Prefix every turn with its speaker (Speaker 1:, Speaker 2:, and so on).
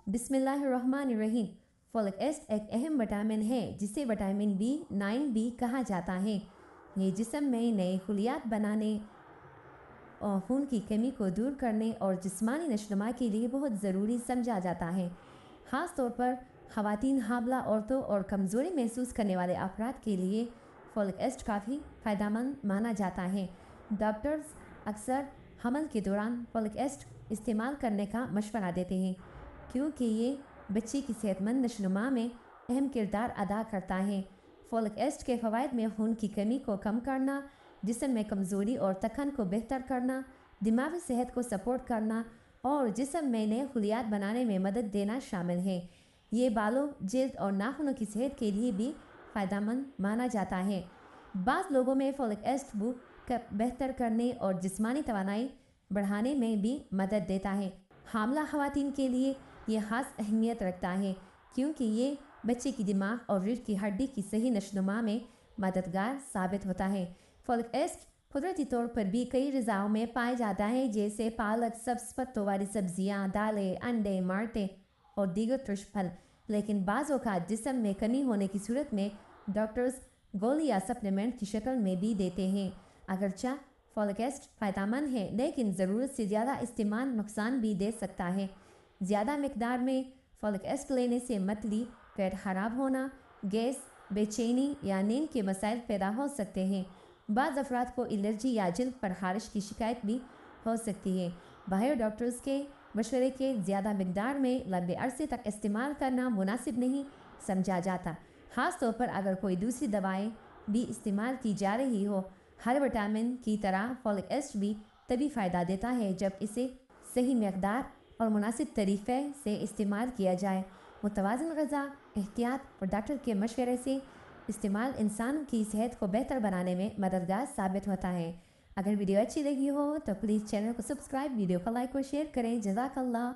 Speaker 1: بسم اللہ الرحمن الرحیم۔ فولک ایسڈ ایک اہم وٹامن ہے جسے وٹامن B9 بھی کہا جاتا ہے۔ یہ جسم میں نئے خلیات بنانے اور خون کی کمی کو دور کرنے اور جسمانی نشوونما کے لیے بہت ضروری سمجھا جاتا ہے، خاص طور پر خواتین، حاملہ عورتوں اور کمزوری محسوس کرنے والے افراد کے لیے فولک ایسڈ کافی فائدہ مند مانا جاتا ہے۔ ڈاکٹرز اکثر حمل کے دوران فولک ایسڈ استعمال کرنے کا مشورہ دیتے ہیں کیونکہ یہ بچے کی صحت مند نشوونما میں اہم کردار ادا کرتا ہے۔ فولک ایسڈ کے فوائد میں خون کی کمی کو کم کرنا، جسم میں کمزوری اور تکن کو بہتر کرنا، دماغی صحت کو سپورٹ کرنا اور جسم میں نئے خلیات بنانے میں مدد دینا شامل ہے۔ یہ بالوں، جلد اور ناخنوں کی صحت کے لیے بھی فائدہ مند مانا جاتا ہے۔ بعض لوگوں میں فولک ایسڈ بھوک بہتر کرنے اور جسمانی توانائی بڑھانے میں بھی مدد دیتا ہے۔ حاملہ خواتین کے لیے یہ خاص اہمیت رکھتا ہے کیونکہ یہ بچے کی دماغ اور ریڑھ کی ہڈی کی صحیح نشوونما میں مددگار ثابت ہوتا ہے۔ فولک ایسڈ قدرتی طور پر بھی کئی غذاؤں میں پایا جاتا ہے جیسے پالک، سبز پتوں والی سبزیاں، دالیں، انڈے، مارٹے اور دیگر ترش پھل، لیکن بعض اوقات جسم میں کمی ہونے کی صورت میں ڈاکٹرز گولی یا سپلیمنٹ کی شکل میں بھی دیتے ہیں۔ اگرچہ فولک ایسڈ فائدہ مند ہے لیکن ضرورت سے زیادہ استعمال نقصان بھی دے سکتا ہے۔ زیادہ مقدار میں فولک ایسڈ لینے سے متلی، پیٹ خراب ہونا، گیس، بے چینی یا نیند کے مسائل پیدا ہو سکتے ہیں۔ بعض افراد کو الرجی یا جلد پر خارش کی شکایت بھی ہو سکتی ہے۔ باہر ڈاکٹرز کے مشورے کے زیادہ مقدار میں لمبے عرصے تک استعمال کرنا مناسب نہیں سمجھا جاتا، خاص طور پر اگر کوئی دوسری دوائیں بھی استعمال کی جا رہی ہو۔ ہر وٹامن کی طرح فولک ایسڈ بھی تبھی فائدہ دیتا ہے جب اسے صحیح مقدار اور مناسب طریقے سے استعمال کیا جائے۔ متوازن غذا، احتیاط اور ڈاکٹر کے مشورے سے استعمال انسان کی صحت کو بہتر بنانے میں مددگار ثابت ہوتا ہے۔ اگر ویڈیو اچھی لگی ہو تو پلیز چینل کو سبسکرائب، ویڈیو کو لائک اور شیئر کریں۔ جزاک اللہ۔